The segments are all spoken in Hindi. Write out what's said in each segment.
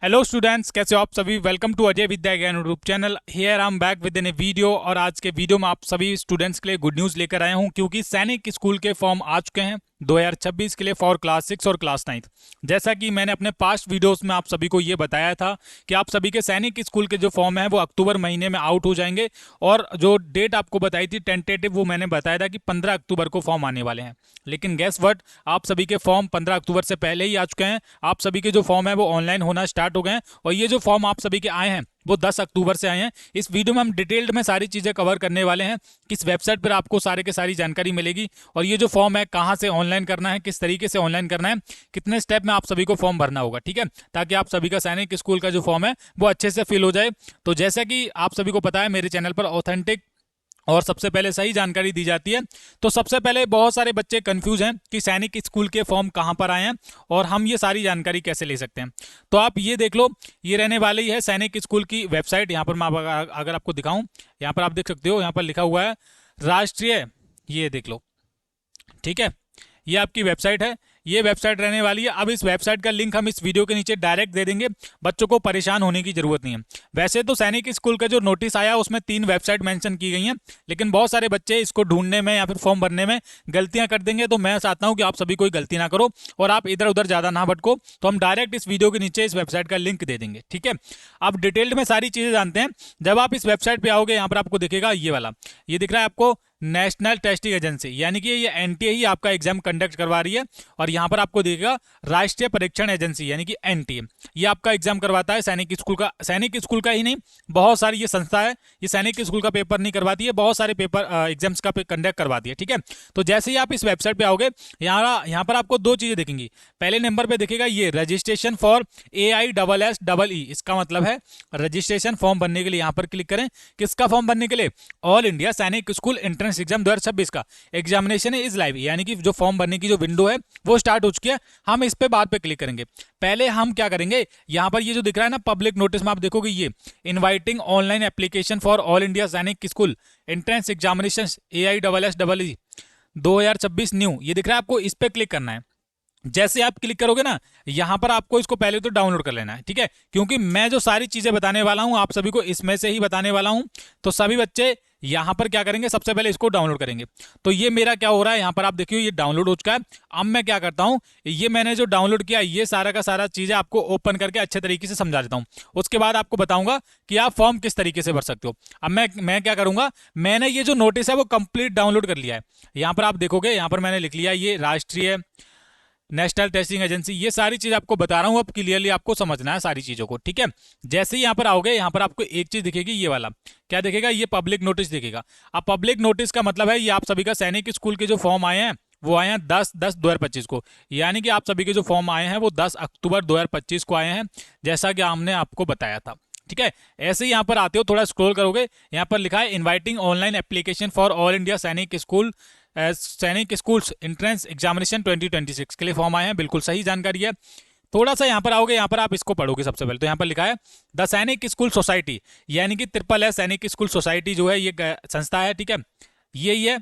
हेलो स्टूडेंट्स, कैसे हो आप सभी। वेलकम टू अजय विद्या ज्ञान YouTube channel. Here I am back with in A video. और आज के वीडियो में आप सभी स्टूडेंट्स के लिए गुड न्यूज़ लेकर आया हूं, क्योंकि सैनिक स्कूल के फॉर्म आ चुके हैं 2026 के लिए फॉर क्लास 6 और क्लास 9। जैसा कि मैंने अपने पास्ट वीडियोस में आप सभी को ये बताया था कि आप सभी के सैनिक स्कूल के जो फॉर्म है वो अक्टूबर महीने में आउट हो जाएंगे। और जो डेट आपको बताई थी टेंटेटिव, वो मैंने बताया था कि 15 अक्टूबर को फॉर्म आने वाले हैं। लेकिन गैस व्हाट, आप सभी के फॉर्म 15 अक्टूबर से पहले ही आ चुके हैं। आप सभी के जो फॉर्म है वो ऑनलाइन होना स्टार्ट हो गए हैं। और ये जो फॉर्म आप सभी के आए हैं वो 10 अक्टूबर से आए हैं। इस वीडियो में हम डिटेल्ड में सारी चीज़ें कवर करने वाले हैं। किस वेबसाइट पर आपको सारे के सारी जानकारी मिलेगी, और ये जो फॉर्म है कहाँ से ऑनलाइन करना है, किस तरीके से ऑनलाइन करना है, कितने स्टेप में आप सभी को फॉर्म भरना होगा, ठीक है, ताकि आप सभी का सैनिक स्कूल का जो फॉर्म है वो अच्छे से फिल हो जाए। तो जैसा कि आप सभी को पता है, मेरे चैनल पर ऑथेंटिक और सबसे पहले सही जानकारी दी जाती है। तो सबसे पहले बहुत सारे बच्चे कंफ्यूज हैं कि सैनिक स्कूल के फॉर्म कहाँ पर आए हैं और हम ये सारी जानकारी कैसे ले सकते हैं। तो आप ये देख लो, ये रहने वाली है सैनिक स्कूल की वेबसाइट। यहाँ पर मैं अगर आपको दिखाऊं, यहाँ पर आप देख सकते हो, यहाँ पर लिखा हुआ है राष्ट्रीय, ये देख लो, ठीक है, ये आपकी वेबसाइट है। ये वेबसाइट रहने वाली है। अब इस वेबसाइट का लिंक हम इस वीडियो के नीचे डायरेक्ट दे देंगे, बच्चों को परेशान होने की जरूरत नहीं है। वैसे तो सैनिक स्कूल का जो नोटिस आया उसमें 3 वेबसाइट मेंशन की गई हैं, लेकिन बहुत सारे बच्चे इसको ढूंढने में या फिर फॉर्म भरने में गलतियां कर देंगे। तो मैं चाहता हूं कि आप सभी कोई गलती ना करो और आप इधर उधर ज्यादा ना भटको। तो हम डायरेक्ट इस वीडियो के नीचे इस वेबसाइट का लिंक दे देंगे, ठीक है। अब डिटेल्ड में सारी चीजें जानते हैं। जब आप इस वेबसाइट पे आओगे, यहाँ पर आपको दिखेगा ये वाला, ये दिख रहा है आपको नेशनल टेस्टिंग एजेंसी, यानी कि ये एनटीए ही आपका एग्जाम कंडक्ट करवा रही है। और यहाँ पर आपको दिखेगा राष्ट्रीय परीक्षण एजेंसी, यानी कि एनटीए, ये आपका एग्जाम करवाता है सैनिक स्कूल का। सैनिक स्कूल का ही नहीं, बहुत सारी ये संस्था है, ये सैनिक स्कूल का पेपर नहीं करवाती है, बहुत सारे पेपर एग्जाम्स का कंडक्ट करवाती है, ठीक है। तो जैसे ही आप इस वेबसाइट पे आओगे, यहाँ पर आपको 2 चीजें दिखेंगी। पहले नंबर पे दिखेगा ये रजिस्ट्रेशन फॉर AISSEE, इसका मतलब है रजिस्ट्रेशन फॉर्म भरने के लिए यहाँ पर क्लिक करें। किसका फॉर्म भरने के लिए? All India Sainik school entrance exam 2026 का एग्जामिनेशन इज लाइव, यानी कि जो फॉर्म भरने की जो विंडो है वो स्टार्ट हो चुकी है। हम इस पे बाद पे क्लिक करेंगे। पहले हम क्या करेंगे, यहाँ पर ये जो दिख रहा है ना पब्लिक नोटिस में, आप देखोगे ये inviting online application for all India Sainik school entrance examination AISSEE 2026 new, ये दिख रहा है आपको, इस पे क्लिक करना है। जैसे आप क्लिक करोगे ना, यहां पर आपको इसको पहले तो डाउनलोड कर लेना है, ठीक है, क्योंकि मैं जो सारी चीजें बताने वाला हूं आप सभी को इसमें से ही बताने वाला हूं। तो सभी बच्चे यहां पर क्या करेंगे, सबसे पहले इसको डाउनलोड करेंगे। तो ये मेरा क्या हो रहा है, यहां पर आप देखिए ये डाउनलोड हो चुका है। अब मैं क्या करता हूं, ये मैंने जो डाउनलोड किया ये सारा का सारा चीजें आपको ओपन करके अच्छे तरीके से समझा देता हूं। उसके बाद आपको बताऊंगा कि आप फॉर्म किस तरीके से भर सकते हो। अब मैं क्या करूंगा, मैंने ये जो नोटिस है वो कंप्लीट डाउनलोड कर लिया है। यहां पर आप देखोगे, यहां पर मैंने लिख लिया ये राष्ट्रीय नेशनल टेस्टिंग एजेंसी, ये सारी चीज आपको बता रहा हूं। अब क्लियरली आपको समझना है सारी चीजों को, ठीक है। जैसे ही यहां पर आओगे, यहां पर आपको एक चीज दिखेगी, ये वाला क्या दिखेगा, ये पब्लिक नोटिस दिखेगा। अब पब्लिक नोटिस का मतलब है ये आप सभी का सैनिक स्कूल के जो फॉर्म आए हैं वो आए हैं 10/10/2025 को, यानी कि आप सभी के जो फॉर्म आए हैं वो 10 अक्टूबर 2025 को आए हैं, जैसा कि हमने आपको बताया था, ठीक है। ऐसे ही यहां पर आते हो, थोड़ा स्क्रॉल करोगे, यहां पर लिखा है inviting online application for all India सैनिक स्कूल्स एंट्रेंस एग्जामिनेशन 2026 के लिए फॉर्म आए हैं। बिल्कुल सही जानकारी है। थोड़ा सा यहाँ पर आओगे, यहाँ पर आप इसको पढ़ोगे सबसे पहले, तो यहाँ पर लिखा है द सैनिक स्कूल सोसाइटी, यानी कि SSS सैनिक स्कूल सोसाइटी जो है ये संस्था है, ठीक है, ये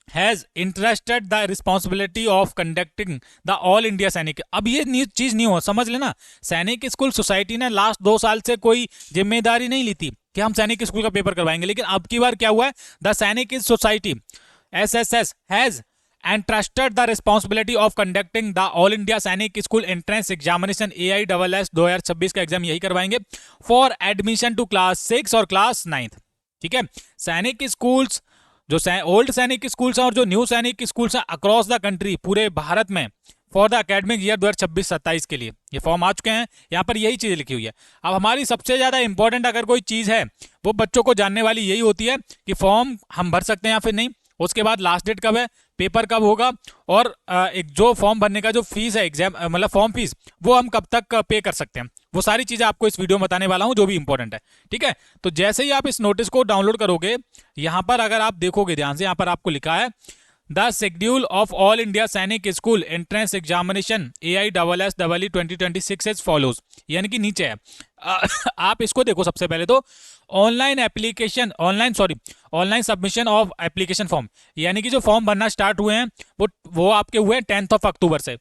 has interested the responsibility of conducting the all India सैनिक। अब ये चीज नहीं हो, समझ लेना, सैनिक स्कूल सोसाइटी ने लास्ट 2 साल से कोई जिम्मेदारी नहीं ली थी कि हम सैनिक स्कूल का पेपर करवाएंगे, लेकिन अब की बार क्या हुआ है, द सैनिक society SSS has entrusted the responsibility of conducting the All India सैनिक स्कूल एंट्रेंस एग्जामिनेशन AISSEE 2026 का एग्जाम यही करवाएंगे फॉर एडमिशन टू क्लास 6 और क्लास 9, ठीक है। सैनिक स्कूल्स जो ओल्ड सैनिक स्कूल्स हैं और जो न्यू सैनिक स्कूल्स हैं अक्रॉस द कंट्री, पूरे भारत में, फॉर द एकेडमिक ईयर 2026-27 के लिए ये फॉर्म आ चुके हैं। यहाँ पर यही चीज लिखी हुई है। अब हमारी सबसे ज्यादा इंपॉर्टेंट अगर कोई चीज है वो बच्चों को जानने वाली यही होती है कि फॉर्म हम भर सकते हैं या फिर नहीं, उसके बाद लास्ट डेट कब है, पेपर कब होगा, और एक जो फॉर्म भरने का जो फीस है एग्जाम मतलब फॉर्म फीस, वो हम कब तक पे कर सकते हैं। वो सारी चीजें आपको इस वीडियो में बताने वाला हूं जो भी इंपॉर्टेंट है, ठीक है। तो जैसे ही आप इस नोटिस को डाउनलोड करोगे, यहां पर अगर आप देखोगे ध्यान से, यहां पर आपको लिखा है the schedule of all India Sainik school entrance examination AISSEE 2026 as follows, यानी कि नीचे है। आप इसको देखो, सबसे पहले तो online submission of application form, यानी कि जो फॉर्म भरना स्टार्ट हुए हैं वो आपके हुए 10 अक्टूबर से,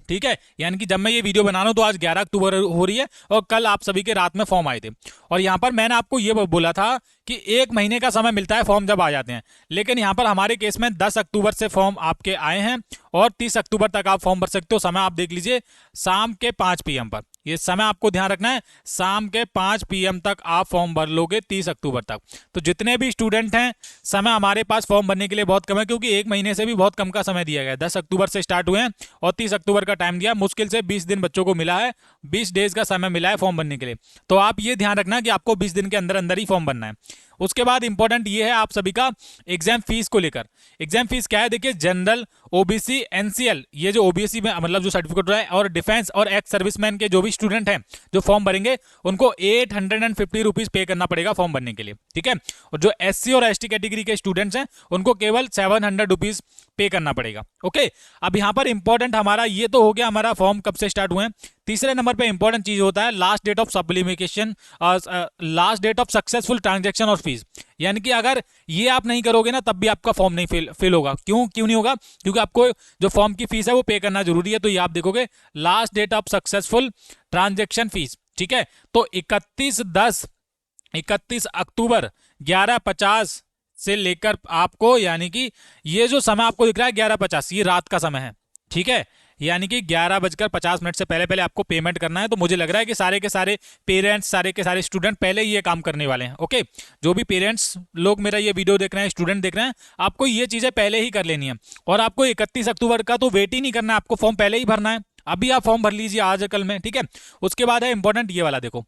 ठीक है, यानी कि जब मैं ये वीडियो बना रहा हूं तो आज 11 अक्टूबर हो रही है और कल आप सभी के रात में फॉर्म आए थे। और यहाँ पर मैंने आपको ये बोला था कि 1 महीने का समय मिलता है फॉर्म जब आ जाते हैं, लेकिन यहाँ पर हमारे केस में 10 अक्टूबर से फॉर्म आपके आए हैं और 30 अक्टूबर तक आप फॉर्म भर सकते हो। समय आप देख लीजिए शाम के 5 PM पर, ये समय आपको ध्यान रखना है, शाम के 5 PM तक आप फॉर्म भर लोगे 30 अक्टूबर तक। तो जितने भी स्टूडेंट हैं, समय हमारे पास फॉर्म भरने के लिए बहुत कम है, क्योंकि 1 महीने से भी बहुत कम का समय दिया गया है। 10 अक्टूबर से स्टार्ट हुए हैं और 30 अक्टूबर का टाइम दिया, मुश्किल से 20 दिन बच्चों को मिला है, 20 डेज का समय मिला है फॉर्म भरने के लिए। तो आप ये ध्यान रखना कि आपको 20 दिन के अंदर अंदर ही फॉर्म भरना है। उसके बाद इंपॉर्टेंट ये है आप सभी का एग्जाम फीस को लेकर। एग्जाम फीस क्या है, देखिए जनरल, ओबीसी, एनसीएल, ये जो ओबीसी में मतलब जो सर्टिफिकेट है, और डिफेंस और एक्स सर्विसमैन के जो भी स्टूडेंट हैं जो फॉर्म भरेंगे, उनको 850 रुपीज पे करना पड़ेगा फॉर्म भरने के लिए, ठीक है। और जो एससी और एसटी कैटेगरी के स्टूडेंट्स हैं उनको केवल 700 रुपीज पे करना पड़ेगा। ओके, अब यहाँ पर इंपॉर्टेंट हमारा ये तो हो गया, हमारा फॉर्म कब से स्टार्ट हुए हैं। तीसरे नंबर पे इंपॉर्टेंट चीज होता है last date of submission, last date of successful transaction और फीस। यानी कि अगर ये आप नहीं करोगे ना, तब भी आपका फॉर्म नहीं फिल होगा। क्यों नहीं होगा? क्योंकि आपको जो फॉर्म की फीस है वो पे करना जरूरी है। तो ये आप देखोगे last date of successful transaction fees, ठीक है। तो 31 अक्टूबर 11:50 से लेकर आपको, यानी कि ये जो समय आपको दिख रहा है 11:50, ये रात का समय है, ठीक है। यानी कि 11:50 से पहले पहले आपको पेमेंट करना है। तो मुझे लग रहा है कि सारे के सारे पेरेंट्स, सारे के सारे स्टूडेंट पहले ही ये काम करने वाले हैं। ओके, जो भी पेरेंट्स लोग मेरा ये वीडियो देख रहे हैं, स्टूडेंट देख रहे हैं, आपको ये चीजें पहले ही कर लेनी है। और आपको 31 अक्टूबर का तो वेट ही नहीं करना है, आपको फॉर्म पहले ही भरना है। अभी आप फॉर्म भर लीजिए आज कल में, ठीक है। उसके बाद है इंपॉर्टेंट ये वाला, देखो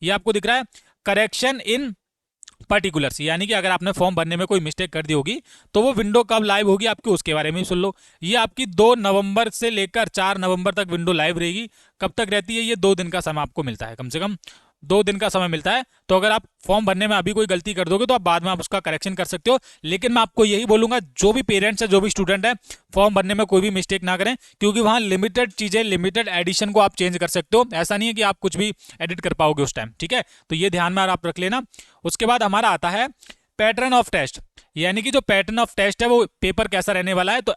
ये आपको दिख रहा है करेक्शन इन पर्टिकुलर्स, यानी कि अगर आपने फॉर्म भरने में कोई मिस्टेक कर दी होगी तो वो विंडो कब लाइव होगी आपकी, उसके बारे में भी सुन लो। ये आपकी 2 नवंबर से लेकर 4 नवंबर तक विंडो लाइव रहेगी। कब तक रहती है? ये 2 दिन का समय आपको मिलता है, कम से कम 2 दिन का समय मिलता है। तो अगर आप फॉर्म भरने में अभी कोई गलती कर दोगे तो आप बाद में आप उसका करेक्शन कर सकते हो। लेकिन मैं आपको यही बोलूंगा, जो भी पेरेंट्स है, जो भी स्टूडेंट है, फॉर्म भरने में कोई भी मिस्टेक ना करें, क्योंकि वहां लिमिटेड चीजें, लिमिटेड एडिशन को आप चेंज कर सकते हो। ऐसा नहीं है कि आप कुछ भी एडिट कर पाओगे उस टाइम, ठीक है। तो ये ध्यान में आप रख लेना। उसके बाद हमारा आता है पैटर्न ऑफ टेस्ट, यानी कि जो पैटर्न ऑफ टेस्ट है वो पेपर कैसा रहने वाला है। तो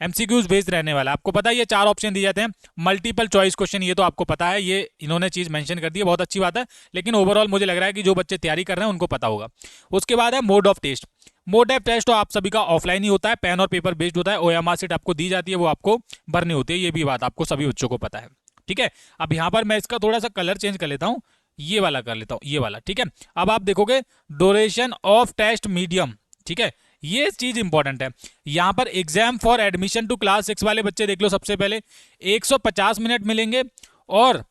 एमसीक्यूज बेस्ड रहने वाला है। आपको पता है ये 4 ऑप्शन दिए जाते हैं, मल्टीपल चॉइस क्वेश्चन, ये तो आपको पता है, ये इन्होंने चीज मेंशन कर दी है, बहुत अच्छी बात है। लेकिन ओवरऑल मुझे लग रहा है कि जो बच्चे तैयारी कर रहे हैं उनको पता होगा। उसके बाद है mode of test. Mode of test तो आप सभी का ऑफलाइन ही होता है, पेन और पेपर बेस्ड होता है। ओएमआर सीट आपको दी जाती है, वो आपको भरनी होती है, ये भी बात आपको सभी बच्चों को पता है, ठीक है। अब यहाँ पर मैं इसका थोड़ा सा कलर चेंज कर लेता हूँ, ये वाला कर लेता हूँ, ये वाला, ठीक है। अब आप देखोगे ड्यूरेशन ऑफ टेस्ट मीडियम, ठीक है। ये चीज इंपॉर्टेंट है। यहां पर exam for admission to class 6 वाले बच्चे देख लो, सबसे पहले 150 मिनट मिलेंगे और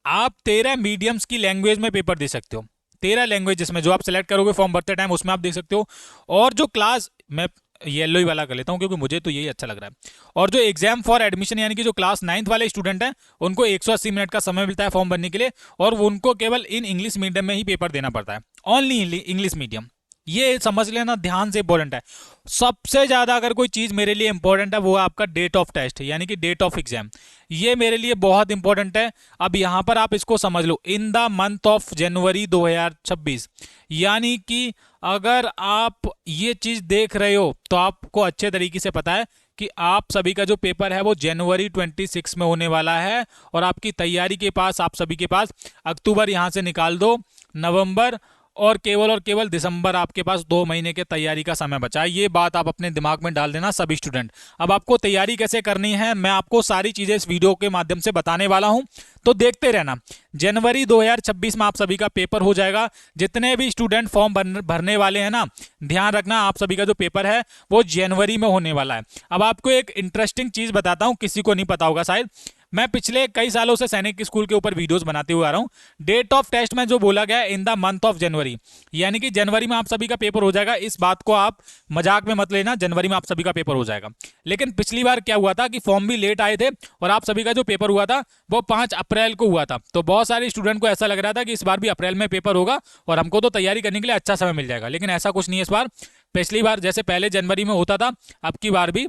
आप 13 मीडियम्स की लैंग्वेज में पेपर दे सकते हो। 13 लैंग्वेज जिसमें जो आप सेलेक्ट करोगे फॉर्म भरते टाइम, उसमें आप दे सकते हो। और जो क्लास, मैं येलो ही वाला कर लेता हूं क्योंकि मुझे तो यही अच्छा लग रहा है। और जो एग्जाम फॉर एडमिशन, यानी कि जो क्लास 9th वाले स्टूडेंट हैं, उनको 180 मिनट का समय मिलता है फॉर्म भरने के लिए, और उनको केवल इन इंग्लिश मीडियम में ही पेपर देना पड़ता है, ओनली इंग्लिश मीडियम। ये समझ लेना, ध्यान से इंपॉर्टेंट है। सबसे ज्यादा अगर कोई चीज मेरे लिए इंपॉर्टेंट है वो है आपका डेट ऑफ टेस्ट, यानी कि डेट ऑफ एग्जाम। ये मेरे लिए बहुत इंपॉर्टेंट है। अब यहां पर आप इसको समझ लो, in the month of January 2026, यानी कि अगर आप ये चीज देख रहे हो तो आपको अच्छे तरीके से पता है कि आप सभी का जो पेपर है वो जनवरी 26 में होने वाला है। और आपकी तैयारी के पास, आप सभी के पास अक्टूबर यहां से निकाल दो, नवंबर और केवल दिसंबर आपके पास 2 महीने के तैयारी का समय बचा है। ये बात आप अपने दिमाग में डाल देना सभी स्टूडेंट। अब आपको तैयारी कैसे करनी है, मैं आपको सारी चीजें इस वीडियो के माध्यम से बताने वाला हूं, तो देखते रहना। जनवरी 2026 में आप सभी का पेपर हो जाएगा। जितने भी स्टूडेंट फॉर्म भरने वाले हैं ना, ध्यान रखना, आप सभी का जो पेपर है वो जनवरी में होने वाला है। अब आपको एक इंटरेस्टिंग चीज बताता हूं, किसी को नहीं पता होगा शायद। मैं पिछले कई सालों से सैनिक स्कूल के ऊपर वीडियोस बनाते हुए आ रहा हूं। डेट ऑफ टेस्ट में जो बोला गया है इन द मंथ ऑफ जनवरी, यानी कि जनवरी में आप सभी का पेपर हो जाएगा। इस बात को आप मजाक में मत लेना, जनवरी में आप सभी का पेपर हो जाएगा। लेकिन पिछली बार क्या हुआ था कि फॉर्म भी लेट आए थे और आप सभी का जो पेपर हुआ था वो 5 अप्रैल को हुआ था। तो बहुत सारे स्टूडेंट को ऐसा लग रहा था कि इस बार भी अप्रैल में पेपर होगा और हमको तो तैयारी करने के लिए अच्छा समय मिल जाएगा। लेकिन ऐसा कुछ नहीं है इस बार। पिछली बार जैसे पहले जनवरी में होता था, अब की बार भी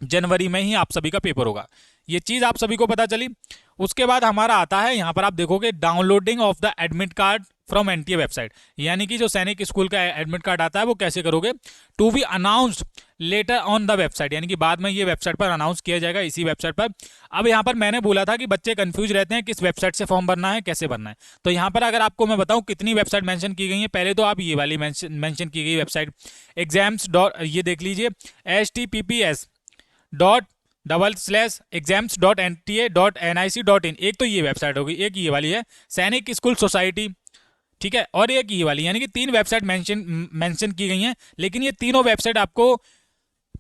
जनवरी में ही आप सभी का पेपर होगा। ये चीज आप सभी को पता चली। उसके बाद हमारा आता है, यहां पर आप देखोगे downloading of the admit card from NTA website, यानी कि जो सैनिक स्कूल का एडमिट कार्ड आता है वो कैसे करोगे, to be announced later on the website, यानी कि बाद में ये वेबसाइट पर अनाउंस किया जाएगा, इसी वेबसाइट पर। अब यहाँ पर मैंने बोला था कि बच्चे कंफ्यूज रहते हैं किस वेबसाइट से फॉर्म भरना है, कैसे भरना है। तो यहाँ पर अगर आपको मैं बताऊँ कितनी वेबसाइट मेंशन की गई है, पहले तो आप ये वाली मेंशन की गई वेबसाइट एग्जाम्स डॉट, ये देख लीजिए https://exams.nta.nic.in, एक तो ये वेबसाइट होगी, एक ये वाली है सैनिक स्कूल सोसाइटी, ठीक है, और एक ये वाली, यानी कि 3 वेबसाइट मेंशन की गई हैं। लेकिन ये तीनों वेबसाइट आपको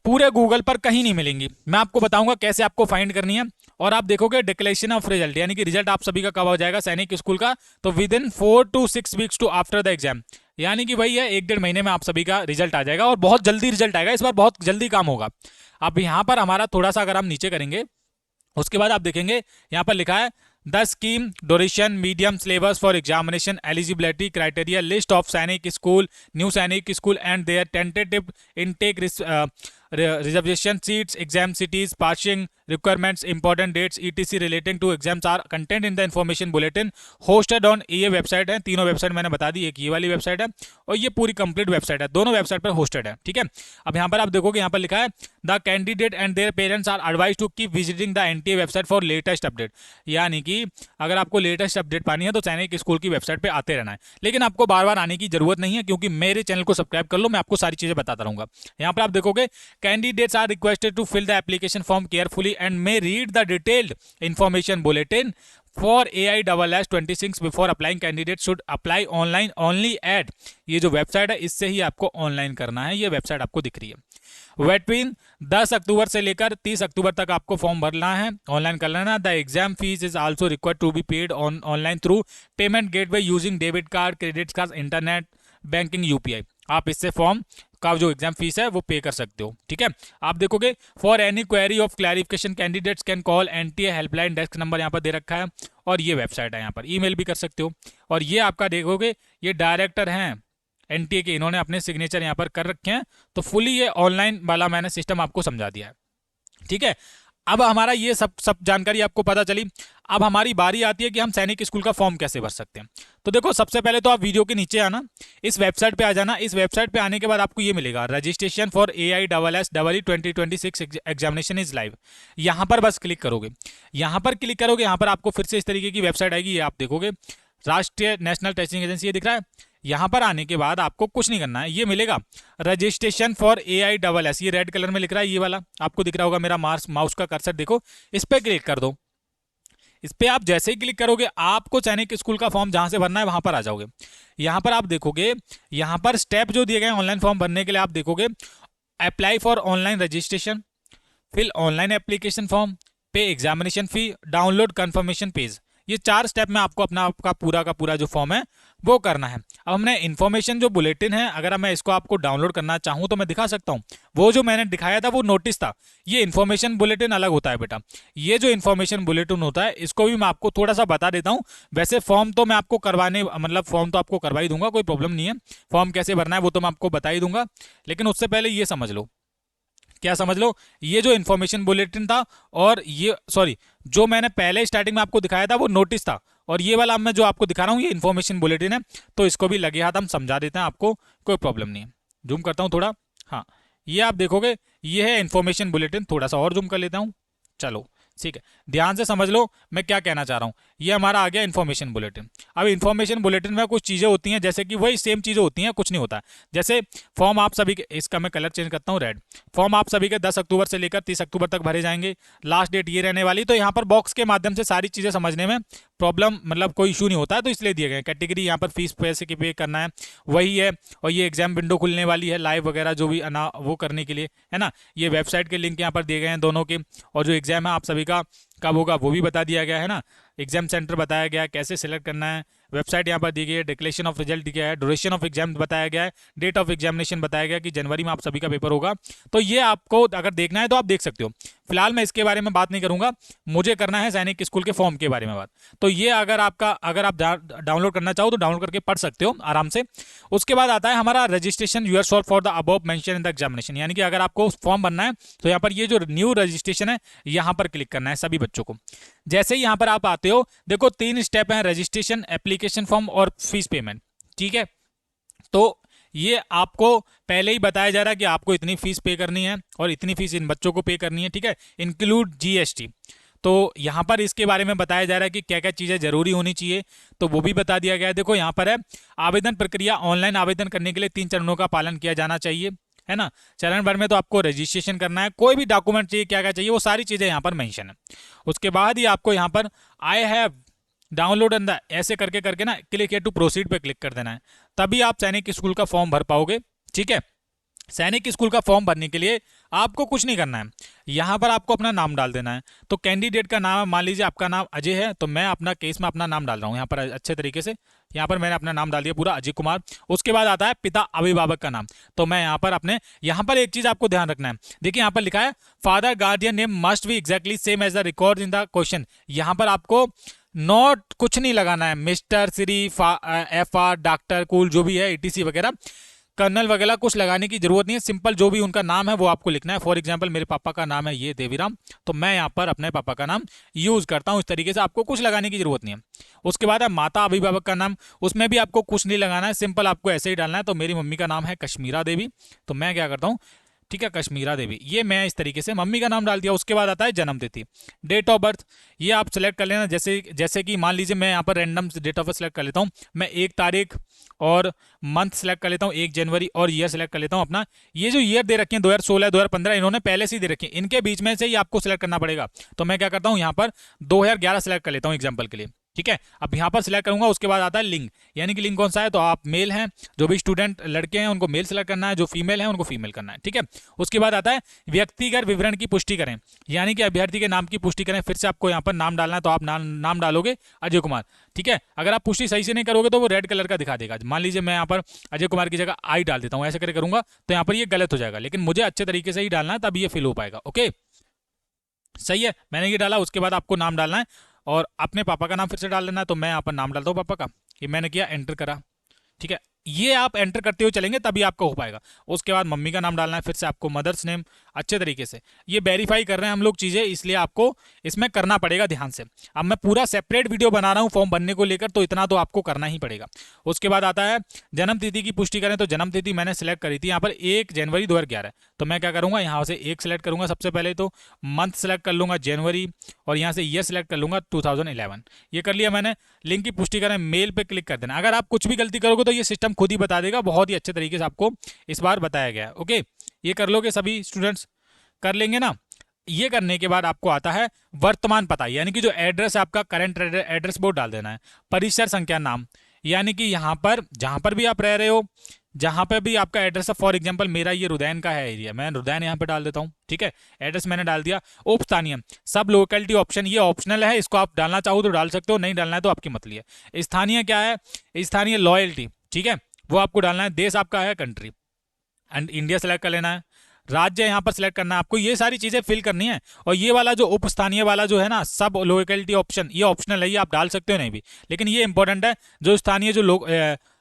पूरे गूगल पर कहीं नहीं मिलेंगी। मैं आपको बताऊंगा कैसे आपको फाइंड करनी है। और आप देखोगे डिक्लेरेशन ऑफ रिजल्ट, यानी कि रिजल्ट आप सभी का कब हो जाएगा सैनिक स्कूल का, तो within 4 to 6 weeks to after the exam, यानी कि भाई है 1-1.5 महीने में आप सभी का रिजल्ट आ जाएगा, और बहुत जल्दी रिजल्ट आएगा, इस बार बहुत जल्दी काम होगा। अब यहाँ पर हमारा थोड़ा सा अगर हम नीचे करेंगे, उसके बाद आप देखेंगे यहाँ पर लिखा है the scheme duration medium syllabus for examination eligibility criteria list of Sainik school new Sainik school and their tentative intake reservation seats exam cities passing requirements important dates ETC relating to exams are content in the information bulletin hosted on, ये वेबसाइट है, तीनों वेबसाइट मैंने बता दी, एक ये वाली वेबसाइट है और ये पूरी कंप्लीट वेबसाइट है, दोनों वेबसाइट पर होस्टेड है, ठीक है। अब यहाँ पर आप देखोगे, यहाँ पर लिखा है the candidate and their parents are advise to keep visiting the NTA website for latest update, यानी कि अगर आपको लेटेस्ट अपडेट पानी है तो सैनिक स्कूल की वेबसाइट पे आते रहना है, लेकिन आपको बार बार आने की जरूरत नहीं है, क्योंकि मेरे चैनल को सब्सक्राइब कर लो, मैं आपको सारी चीजें बताता रहूंगा। यहाँ पर आप देखोगे candidates are requested to fill the application form carefully and may read the detailed information bulletin for AISS 26 before applying candidate should apply online only at, ये जो वेबसाइट है इससे ही आपको ऑनलाइन करना है, ये वेबसाइट आपको दिख रही है। बिटवीन 10 अक्टूबर से लेकर 30 अक्टूबर तक आपको फॉर्म भरना है, ऑनलाइन कर लेना। The exam fees is also required to be paid online through payment gateway using debit card, credit card, internet banking, UPI। आप इससे फॉर्म का जो एग्जाम फीस है वो पे कर सकते हो, ठीक है। आप देखोगे for any query of clarification candidates can call NTA helpline desk, number यहाँ पर दे रखा है, और ये वेबसाइट है, यहाँ पर ईमेल भी कर सकते हो। और ये आपका देखोगे ये डायरेक्टर हैं एनटीए के, इन्होंने अपने सिग्नेचर यहाँ पर कर रखे हैं, तो फुली ये ऑनलाइन वाला मैंने सिस्टम आपको समझा दिया है, ठीक है। अब हमारा ये सब जानकारी आपको पता चली। अब हमारी बारी आती है कि हम सैनिक स्कूल का फॉर्म कैसे भर सकते हैं। तो देखो, सबसे पहले तो आप वीडियो के नीचे आना, इस वेबसाइट पे आ जाना। इस वेबसाइट पे आने के बाद आपको ये मिलेगा registration for AISS 2026 examination is live, यहाँ पर बस क्लिक करोगे। यहाँ पर क्लिक करोगे, यहाँ पर आपको फिर से इस तरीके की वेबसाइट आएगी, ये आप देखोगे राष्ट्रीय नेशनल टेस्टिंग एजेंसी, ये दिख रहा है। यहाँ पर आने के बाद आपको कुछ नहीं करना है, ये मिलेगा रजिस्ट्रेशन फॉर AISS, ये रेड कलर में लिख रहा है, ये वाला आपको दिख रहा होगा, मेरा माउस का कर्सर देखो, इस पर क्लिक कर दो। इस पर आप जैसे ही क्लिक करोगे आपको सैनिक स्कूल का फॉर्म जहां से भरना है वहां पर आ जाओगे। यहाँ पर आप देखोगे, यहाँ पर स्टेप जो दिए गए ऑनलाइन फॉर्म भरने के लिए, आप देखोगे apply for online registration, fill online application form, pay examination fee, download confirmation page, ये 4 स्टेप में आपको अपना आपका पूरा का पूरा जो फॉर्म है वो करना है। अब हमने इन्फॉर्मेशन जो बुलेटिन है, अगर मैं इसको आपको डाउनलोड करना चाहूँ तो मैं दिखा सकता हूँ। वो जो मैंने दिखाया था वो नोटिस था, ये इन्फॉर्मेशन बुलेटिन अलग होता है बेटा। ये जो इन्फॉर्मेशन बुलेटिन होता है इसको भी मैं आपको थोड़ा सा बता देता हूँ। वैसे फॉर्म तो मैं आपको फॉर्म तो आपको करवा ही दूंगा, कोई प्रॉब्लम नहीं है। फॉर्म कैसे भरना है वो तो मैं आपको बता ही दूंगा, लेकिन उससे पहले ये समझ लो, क्या समझ लो, ये जो इन्फॉर्मेशन बुलेटिन था और ये जो मैंने पहले स्टार्टिंग में आपको दिखाया था वो नोटिस था, और ये वाला मैं जो आपको दिखा रहा हूँ ये इन्फॉर्मेशन बुलेटिन है। तो इसको भी लगे हाथ हम समझा देते हैं आपको, कोई प्रॉब्लम नहीं है। जूम करता हूँ थोड़ा, हाँ, ये आप देखोगे ये है इन्फॉर्मेशन बुलेटिन, थोड़ा सा और जूम कर लेता हूँ, चलो ठीक है, ध्यान से समझ लो मैं क्या कहना चाह रहा हूँ। ये हमारा आ गया इन्फॉर्मेशन बुलेटिन। अब इन्फॉर्मेशन बुलेटिन में कुछ चीज़ें होती हैं, जैसे कि वही सेम चीज़ें होती हैं, कुछ नहीं होता। जैसे फॉर्म आप सभी के, इसका मैं कलर चेंज करता हूँ रेड, फॉर्म आप सभी के 10 अक्टूबर से लेकर 30 अक्टूबर तक भरे जाएंगे, लास्ट डेट ये रहने वाली। तो यहाँ पर बॉक्स के माध्यम से सारी चीज़ें समझने में प्रॉब्लम कोई इशू नहीं होता है, तो इसलिए दिए गए। कैटेगरी यहाँ पर फीस पैसे की पे करना है वही है, और ये एग्जाम विंडो खुलने वाली है लाइव वगैरह जो भी वो करने के लिए है ना। ये वेबसाइट के लिंक यहाँ पर दिए गए हैं दोनों के, और जो एग्जाम है आप सभी का कब होगा वो भी बता दिया गया है ना। एग्जाम सेंटर बताया गया है, कैसे सिलेक्ट करना है, वेबसाइट यहाँ पर दी गई है, डिक्लेरेशन ऑफ रिजल्ट दिया है, ड्यूरेशन ऑफ एग्जाम बताया गया है, डेट ऑफ एग्जामिनेशन बताया गया कि जनवरी में आप सभी का पेपर होगा। तो ये आपको अगर देखना है तो आप देख सकते हो। फिलहाल मैं इसके बारे में बात नहीं करूंगा, मुझे करना है सैनिक स्कूल के फॉर्म के बारे में बात। तो ये अगर आप डाउनलोड करना चाहो तो डाउनलोड करके पढ़ सकते हो आराम से। उसके बाद आता है हमारा registration your solve for the above mention in the examination, यानी कि अगर आपको फॉर्म भरना है तो यहाँ पर ये जो न्यू रजिस्ट्रेशन है यहाँ पर क्लिक करना है सभी बच्चों को। जैसे ही यहाँ पर आप आते हो, देखो 3 स्टेप हैं, रजिस्ट्रेशन, एप्लीकेशन फॉर्म और फीस पेमेंट। ठीक है, तो ये आपको पहले ही बताया जा रहा है कि आपको इतनी फीस पे करनी है और इतनी फीस इन बच्चों को पे करनी है। ठीक है, इंक्लूड जीएसटी। तो यहाँ पर इसके बारे में बताया जा रहा है कि क्या क्या चीज़ें जरूरी होनी चाहिए, तो वो भी बता दिया गया है। देखो यहाँ पर है, आवेदन प्रक्रिया, ऑनलाइन आवेदन करने के लिए 3 चरणों का पालन किया जाना चाहिए, है ना। चरण भर में तो आपको रजिस्ट्रेशन करना है, कोई भी डॉक्यूमेंट चाहिए, क्या क्या चाहिए, वो सारी चीज़ें यहाँ पर मेंशन है। उसके बाद ही आपको यहाँ पर आई हैव डाउनलोड एंड ऐसे करके करके ना क्लिक हियर टू प्रोसीड पे क्लिक कर देना है, तभी आप सैनिक स्कूल का फॉर्म भर पाओगे। ठीक है, सैनिक स्कूल का फॉर्म भरने के लिए आपको कुछ नहीं करना है, यहाँ पर आपको अपना नाम डाल देना है। तो कैंडिडेट का नाम, मान लीजिए आपका नाम अजय है, तो मैं अपना केस में अपना नाम डाल रहा हूँ यहाँ पर अच्छे तरीके से। यहाँ पर मैंने अपना नाम डाल दिया पूरा, अजय कुमार। उसके बाद आता है पिता अभिभावक का नाम, तो मैं यहाँ पर अपने, यहाँ पर एक चीज आपको ध्यान रखना है, देखिए यहाँ पर लिखा है father guardian name must be exactly same as the record in the question. यहाँ पर आपको नॉट कुछ नहीं लगाना है, मिस्टर, श्री, FR, डॉक्टर, कूल, जो भी है, ETC वगैरह, कर्नल वगैरह कुछ लगाने की जरूरत नहीं है। सिंपल जो भी उनका नाम है वो आपको लिखना है। फॉर एग्जांपल मेरे पापा का नाम है ये देवीराम, तो मैं यहाँ पर अपने पापा का नाम यूज करता हूँ। इस तरीके से आपको कुछ लगाने की जरूरत नहीं है। उसके बाद है माता अभिभावक का नाम, उसमें भी आपको कुछ नहीं लगाना है, सिंपल आपको ऐसे ही डालना है। तो मेरी मम्मी का नाम है कश्मीरा देवी, तो मैं क्या करता हूँ, ठीक है, कश्मीरा देवी, ये मैं इस तरीके से मम्मी का नाम डाल दिया। उसके बाद आता है जन्म तिथि, डेट ऑफ बर्थ, ये आप सेलेक्ट कर लेना। जैसे कि मान लीजिए मैं यहाँ पर random date of birth select कर लेता हूँ, मैं 1 तारीख और मंथ सेलेक्ट कर लेता हूँ 1 जनवरी, और ईयर सेलेक्ट कर लेता हूँ अपना। ये जो ईयर दे रखे हैं 2016 2015 इन्होंने पहले से ही दे रखे हैं, इनके बीच में से ही आपको सेलेक्ट करना पड़ेगा। तो मैं क्या करता हूँ, यहाँ पर 2011 सेलेक्ट कर लेता हूँ एग्जाम्पल के लिए। ठीक है, अब यहाँ पर सिलेक्ट करूंगा। उसके बाद आता है लिंग, यानी कि लिंग कौन सा है, तो आप मेल हैं, जो भी स्टूडेंट लड़के हैं उनको मेल सेलेक्ट करना है, जो फीमेल है उनको फीमेल करना है। ठीक है, उसके बाद आता है व्यक्तिगत विवरण की पुष्टि करें, यानी कि अभ्यर्थी के नाम की पुष्टि करें। फिर से आपको यहाँ पर नाम डालना है, तो आप नाम डालोगे अजय कुमार। ठीक है, अगर आप पुष्टि सही से नहीं करोगे तो वो रेड कलर का दिखा देगा। मान लीजिए मैं यहाँ पर अजय कुमार की जगह आई डाल देता हूँ, ऐसे करके करूंगा तो यहाँ पर ये गलत हो जाएगा, लेकिन मुझे अच्छे तरीके से ही डालना है, तब ये फिल हो पाएगा। ओके, सही है, मैंने ये डाला। उसके बाद आपको नाम डालना है और अपने पापा का नाम फिर से डाल देना है। तो मैं यहाँ पर नाम डालता हूँ पापा का, ये मैंने किया, एंटर करा। ठीक है, ये आप एंटर करते हुए चलेंगे तभी आपका हो पाएगा। उसके बाद मम्मी का नाम डालना है, फिर से आपको मदर्स नेम, अच्छे तरीके से। ये वेरीफाई कर रहे हैं हम लोग चीज़ें, इसलिए आपको इसमें करना पड़ेगा ध्यान से। अब मैं पूरा सेपरेट वीडियो बना रहा हूँ फॉर्म भरने को लेकर, तो इतना तो आपको करना ही पड़ेगा। उसके बाद आता है जन्म तिथि की पुष्टि करें, तो जन्म तिथि मैंने सेलेक्ट करी थी यहाँ पर 1 जनवरी 2011, तो मैं क्या करूँगा, यहाँ से 1 सेलेक्ट करूँगा सबसे पहले, तो मंथ सेलेक्ट कर लूँगा जनवरी, और यहाँ से ईयर सेलेक्ट कर लूँगा 2011। ये कर लिया मैंने। लिंक की पुष्टि करें, मेल पे क्लिक कर देना। अगर आप कुछ भी गलती करोगे तो ये सिस्टम खुद ही बता देगा, बहुत ही अच्छे तरीके से आपको इस बार बताया गया है। ओके, ये कर लोगे, सभी स्टूडेंट्स कर लेंगे ना। ये करने के बाद आपको आता है वर्तमान पता, यानी कि जो एड्रेस है आपका, करंट एड्रेस वो डाल देना है। परिसर संख्या नाम, यानी कि यहाँ पर जहाँ पर भी आप रह रहे हो, जहाँ पे भी आपका एड्रेस है, फॉर एग्जांपल मेरा ये रुदैन का है एरिया, मैं रुदैन यहाँ पे डाल देता हूँ। ठीक है, एड्रेस मैंने डाल दिया। उपस्थानीय, सब लोकेलिटी ऑप्शन, ये ऑप्शनल है, इसको आप डालना चाहो तो डाल सकते हो, नहीं डालना है तो आपकी मतली है। स्थानीय क्या है, स्थानीय लॉयल्टी, ठीक है, वो आपको डालना है। देश आपका है कंट्री, एंड इंडिया सेलेक्ट कर लेना है। राज्य यहाँ पर सिलेक्ट करना है आपको, ये सारी चीजें फिल करनी है। और ये वाला जो उपस्थानीय वाला जो है ना, सब लोकेलिटी ऑप्शन, ये ऑप्शनल है, ये आप डाल सकते हो नहीं भी, लेकिन ये इंपॉर्टेंट है। जो स्थानीय जो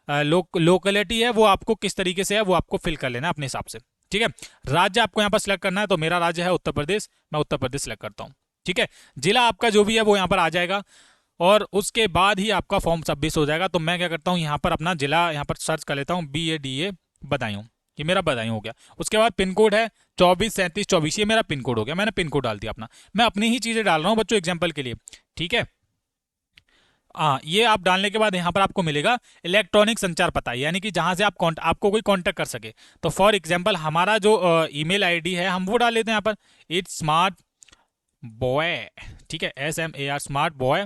लोकेलिटी है वो आपको किस तरीके से है वो आपको फिल कर लेना है अपने हिसाब से। ठीक है, राज्य आपको यहाँ पर सिलेक्ट करना है, तो मेरा राज्य है उत्तर प्रदेश, मैं उत्तर प्रदेश सिलेक्ट करता हूँ। ठीक है, जिला आपका जो भी है वो यहाँ पर आ जाएगा, और उसके बाद ही आपका फॉर्म सबमिट हो जाएगा। तो मैं क्या करता हूँ, यहाँ पर अपना जिला यहाँ पर सर्च कर लेता हूँ, BADA बदायूं, ये मेरा बदायूं हो गया। उसके बाद पिन कोड है 243724, ये मेरा पिन कोड हो गया, मैंने पिन कोड डाल दिया अपना। मैं अपनी ही चीज़ें डाल रहा हूँ बच्चों एग्जाम्पल के लिए। ठीक है, हाँ, ये आप डालने के बाद यहाँ पर आपको मिलेगा इलेक्ट्रॉनिक संचार पता, यानी कि जहाँ से आपको कोई कांटेक्ट कर सके। तो फॉर एग्जांपल हमारा जो ईमेल आईडी है हम वो डाल लेते हैं यहाँ पर, इट्स स्मार्ट बॉय, ठीक है, SMAR स्मार्ट बॉय,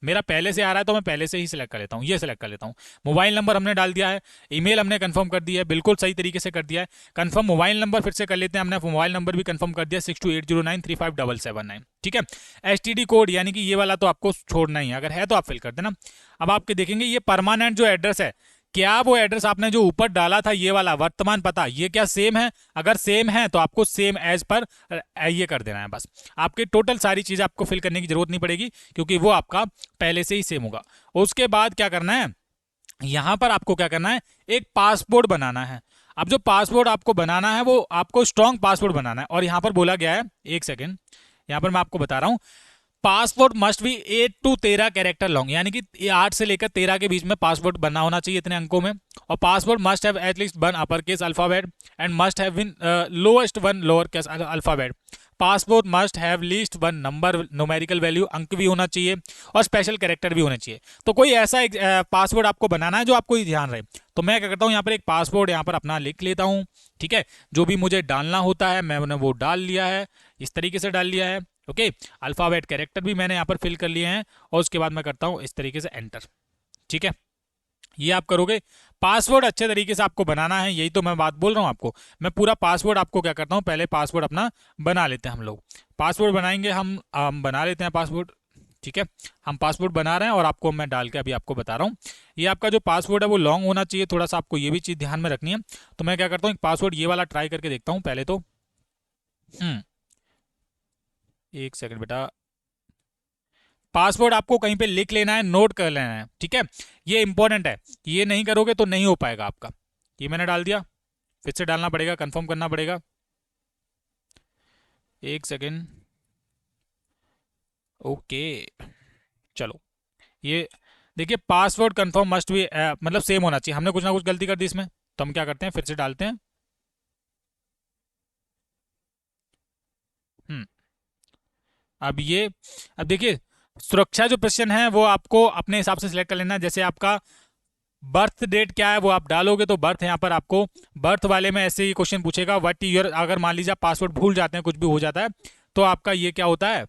मेरा पहले से आ रहा है तो मैं पहले से ही सिलेक्ट कर लेता हूँ, ये सिलेक्ट कर लेता हूँ। मोबाइल नंबर हमने डाल दिया है, ईमेल हमने कंफर्म कर दिया है, बिल्कुल सही तरीके से कर दिया है। कंफर्म मोबाइल नंबर फिर से कर लेते हैं, हमने मोबाइल नंबर भी कंफर्म कर दिया 6280935779। ठीक है, STD कोड, यानी कि ये वाला तो आपको छोड़ना ही है, अगर है तो आप फिल कर देना। अब आपके देखेंगे ये परमानेंट जो एड्रेस है, क्या वो एड्रेस आपने जो ऊपर डाला था ये वाला वर्तमान पता, ये क्या सेम है? अगर सेम है तो आपको सेम एज पर ये कर देना है बस। आपके टोटल सारी चीज़ें आपको फिल करने की जरूरत नहीं पड़ेगी, क्योंकि वो आपका पहले से ही सेम होगा। उसके बाद क्या करना है, यहां पर आपको क्या करना है, एक पासपोर्ट बनाना है। अब जो पासपोर्ट आपको बनाना है वो आपको स्ट्रॉन्ग पासपोर्ट बनाना है, और यहां पर बोला गया है, एक सेकेंड, यहां पर मैं आपको बता रहा हूं, passport must be 8 to 13 character long, यानी कि 8 से लेकर 13 के बीच में पासपोर्ट बनना होना चाहिए, इतने अंकों में। और passport must have at least one upper case alphabet and must have been lowest one lower case alphabet. Passport must have least one number numerical value, अंक भी होना चाहिए, और स्पेशल कैरेक्टर भी होने चाहिए। तो कोई ऐसा एक पासपोर्ट आपको बनाना है जो आपको ध्यान रहे। तो मैं क्या करता हूँ, यहाँ पर एक पासपोर्ट यहाँ पर अपना लिख लेता हूँ, ठीक है। जो भी मुझे डालना होता है मैंने वो डाल लिया है, इस तरीके से डाल लिया है, ओके। अल्फाबेट कैरेक्टर भी मैंने यहाँ पर फिल कर लिए हैं, और उसके बाद मैं करता हूँ इस तरीके से एंटर, ठीक है। ये आप करोगे। पासवर्ड अच्छे तरीके से आपको बनाना है, यही तो मैं बात बोल रहा हूँ आपको। मैं पूरा पासवर्ड आपको क्या करता हूँ, पहले पासवर्ड अपना बना लेते हैं हम लोग। पासवर्ड बनाएंगे हम बना लेते हैं पासवर्ड, ठीक है। हम पासवर्ड बना रहे हैं और आपको मैं डाल के अभी आपको बता रहा हूँ। ये आपका जो पासवर्ड है वो लॉन्ग होना चाहिए, थोड़ा सा आपको ये भी चीज़ ध्यान में रखनी है। तो मैं क्या करता हूँ, एक पासवर्ड ये वाला ट्राई करके देखता हूँ पहले तो। एक सेकंड बेटा, पासवर्ड आपको कहीं पे लिख लेना है, नोट कर लेना है, ठीक है। ये इंपॉर्टेंट है, ये नहीं करोगे तो नहीं हो पाएगा आपका। ये मैंने डाल दिया, फिर से डालना पड़ेगा, कंफर्म करना पड़ेगा। एक सेकेंड, ओके, चलो। ये देखिए, पासवर्ड कंफर्म मस्ट भी मतलब सेम होना चाहिए। हमने कुछ ना कुछ गलती कर दी इसमें, तो हम क्या करते हैं, फिर से डालते हैं। हम्म अब देखिए, सुरक्षा जो प्रश्न है वो आपको अपने हिसाब से सिलेक्ट कर लेना है। जैसे आपका बर्थ डेट क्या है वो आप डालोगे, तो बर्थ यहाँ पर आपको बर्थ वाले में ऐसे ही क्वेश्चन पूछेगा, व्हाट ईयर। अगर मान लीजिए आप पासवर्ड भूल जाते हैं, कुछ भी हो जाता है, तो आपका ये क्या होता है,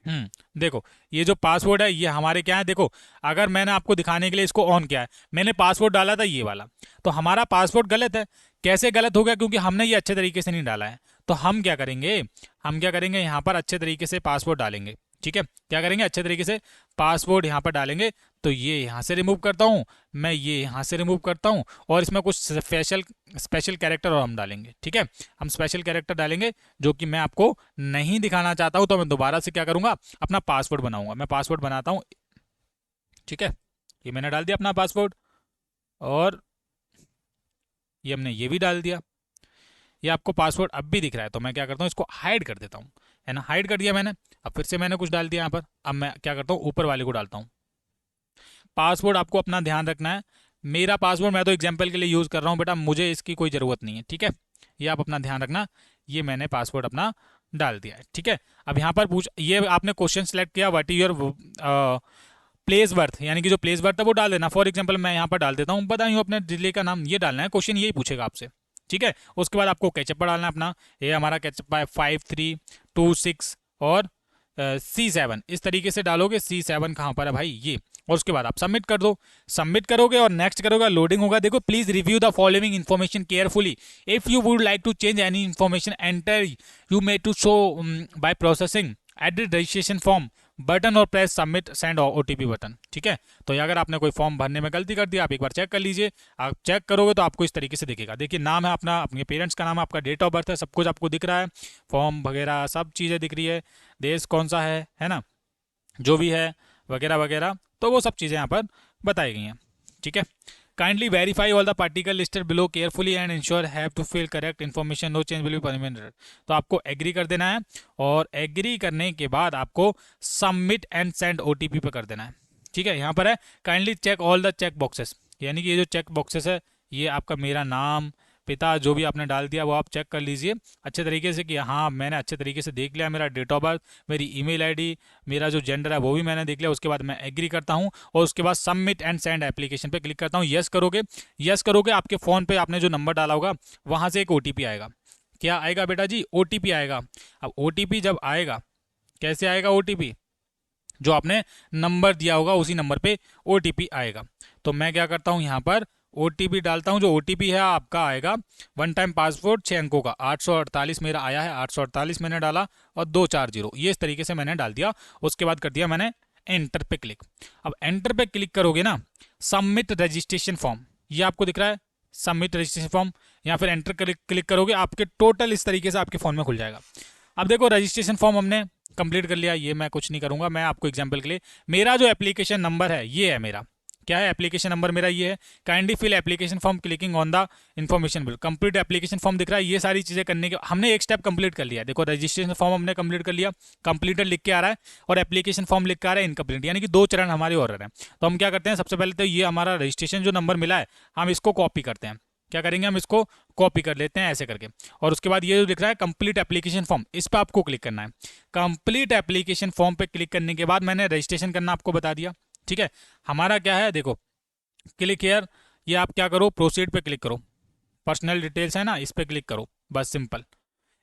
देखो, ये जो पासवर्ड है ये हमारे क्या है, देखो, अगर मैंने आपको दिखाने के लिए इसको ऑन किया है, मैंने पासवर्ड डाला था ये वाला, तो हमारा पासवर्ड गलत है। कैसे गलत हो गया, क्योंकि हमने ये अच्छे तरीके से नहीं डाला है। तो हम क्या करेंगे यहाँ पर अच्छे तरीके से पासवर्ड डालेंगे, ठीक है। क्या करेंगे, अच्छे तरीके से पासवर्ड यहाँ पर डालेंगे। तो ये यहाँ से रिमूव करता हूँ, मैं ये यहाँ से रिमूव करता हूँ, और इसमें कुछ स्पेशल कैरेक्टर और हम डालेंगे, ठीक है। हम स्पेशल कैरेक्टर डालेंगे जो कि मैं आपको नहीं दिखाना चाहता हूँ। तो मैं दोबारा से क्या करूँगा, अपना पासवर्ड बनाऊंगा। मैं पासवर्ड बनाता हूँ, ठीक है। ये मैंने डाल दिया अपना पासवर्ड, और ये हमने ये भी डाल दिया। ये आपको पासवर्ड अब भी दिख रहा है, तो मैं क्या करता हूँ, इसको हाइड कर देता हूँ, है ना। हाइड कर दिया मैंने। अब फिर से मैंने कुछ डाल दिया यहाँ पर। अब मैं क्या करता हूँ, ऊपर वाले को डालता हूँ। पासवर्ड आपको अपना ध्यान रखना है। मेरा पासवर्ड मैं तो एग्जाम्पल के लिए यूज़ कर रहा हूँ बेटा, मुझे इसकी कोई ज़रूरत नहीं है, ठीक है। ये आप अपना ध्यान रखना। ये मैंने पासवर्ड अपना डाल दिया है, ठीक है। अब यहाँ पर ये आपने क्वेश्चन सेलेक्ट किया, what is your place birth, यानी कि जो प्लेस बर्थ है वो डाल देना। फॉर एग्जाम्पल मैं यहाँ पर डाल देता हूँ, बताइए अपने जिले का नाम, ये डालना है, क्वेश्चन यही पूछेगा आपसे, ठीक है। उसके बाद आपको कैचअप पर डालना है अपना। ये हमारा कैचअप है 5326 और C7, इस तरीके से डालोगे। C7 कहाँ पर है भाई, ये। और उसके बाद आप सबमिट कर दो। सबमिट करोगे और नेक्स्ट करोगे, लोडिंग होगा। देखो, please review the following information carefully. If you would like to change any information enter you may to show by processing edit registration form button और press submit send OTP button, ठीक है। तो अगर आपने कोई फॉर्म भरने में गलती कर दिया, आप एक बार चेक कर लीजिए। आप चेक करोगे तो आपको इस तरीके से दिखेगा। देखिए, नाम है अपना, अपने पेरेंट्स का नाम है, आपका डेट ऑफ बर्थ है, सब कुछ आपको दिख रहा है, फॉर्म वगैरह सब चीज़ें दिख रही है, देश कौन सा है ना, जो भी है वगैरह वगैरह, तो वो सब चीज़ें यहाँ पर बताई गई हैं, ठीक है। Kindly verify all the particle listed below carefully and ensure have to fill correct information, no change will be permanent. तो आपको एग्री कर देना है, और एग्री करने के बाद आपको सबमिट एंड सेंड OTP पे कर देना है, ठीक है। यहाँ पर है kindly check all the check boxes, यानी कि ये जो चेक बॉक्सेस है, ये आपका मेरा नाम, पिता, जो भी आपने डाल दिया वो आप चेक कर लीजिए अच्छे तरीके से कि हाँ मैंने अच्छे तरीके से देख लिया। मेरा डेट ऑफ बर्थ, मेरी ईमेल आईडी, मेरा जो जेंडर है वो भी मैंने देख लिया। उसके बाद मैं एग्री करता हूँ, और उसके बाद सबमिट एंड सेंड एप्लीकेशन पे क्लिक करता हूँ। यस करोगे, आपके फ़ोन पे आपने जो नंबर डाला होगा वहाँ से एक OTP आएगा। क्या आएगा बेटा जी, OTP आएगा। अब OTP जब आएगा, कैसे आएगा OTP, जो आपने नंबर दिया होगा उसी नंबर पे OTP आएगा। तो मैं क्या करता हूँ, यहाँ पर OTP डालता हूँ। जो OTP है आपका आएगा 1 टाइम पासवर्ड 6 अंकों का, 848 मेरा आया है, 848 मैंने डाला, और 240, ये इस तरीके से मैंने डाल दिया। उसके बाद कर दिया मैंने एंटर पे क्लिक। अब एंटर पे क्लिक करोगे ना, सबमिट रजिस्ट्रेशन फॉर्म, ये आपको दिख रहा है सबमिट रजिस्ट्रेशन फॉर्म, या फिर एंटर क्लिक करोगे, आपके टोटल इस तरीके से आपके फ़ोन में खुल जाएगा। अब देखो रजिस्ट्रेशन फॉर्म हमने कंप्लीट कर लिया, ये मैं कुछ नहीं करूँगा, मैं आपको एग्जाम्पल के लिए, मेरा जो एप्लीकेशन नंबर है ये है, मेरा क्या है एप्लीकेशन नंबर मेरा ये है। Kindly fill application form clicking on the information bill, complete application form दिख रहा है। ये सारी चीज़ें करने के हमने एक स्टेप कंप्लीट कर लिया। देखो रजिस्ट्रेशन फॉर्म हमने कंप्लीट कर लिया, कंप्लीटेड लिख के आ रहा है, और एप्लीकेशन फॉर्म लिख के आ रहा है इनकम्प्लीट, यानी कि 2 चरण हमारे और रहे हैं। तो हम क्या करते हैं, सबसे पहले तो ये हमारा रजिस्ट्रेशन जो नंबर मिला है हम इसको कॉपी करते हैं। क्या करेंगे, हम इसको कॉपी कर लेते हैं ऐसे करके, और उसके बाद ये जो दिख रहा है कंप्लीट एप्लीकेशन फॉर्म, इस पर आपको क्लिक करना है। कंप्लीट एप्लीकेशन फॉर्म पे क्लिक करने के बाद मैंने रजिस्ट्रेशन करना आपको बता दिया। ठीक है, हमारा क्या है, देखो क्लिक हियर, ये आप क्या करो, प्रोसीड पे क्लिक करो, पर्सनल डिटेल्स है ना, इस पे क्लिक करो, बस सिंपल।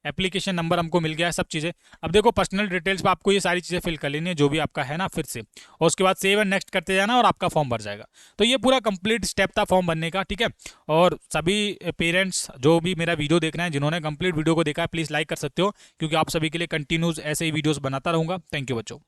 एप्लीकेशन नंबर हमको मिल गया है, सब चीज़ें। अब देखो पर्सनल डिटेल्स पे आपको ये सारी चीज़ें फिल कर लेनी है जो भी आपका है ना, फिर से, और उसके बाद सेव एंड नेक्स्ट करते जाना और आपका फॉर्म भर जाएगा। तो ये पूरा कंप्लीट स्टेप था फॉर्म भरने का। ठीक है, और सभी पेरेंट्स जो भी मेरा वीडियो देख रहे हैं, जिन्होंने कंप्लीट वीडियो को देखा है, प्लीज़ लाइक कर सकते हो, क्योंकि आप सभी के लिए कंटिन्यूस ऐसे ही वीडियोज़ बनाता रहूँगा। थैंक यू बच्चों।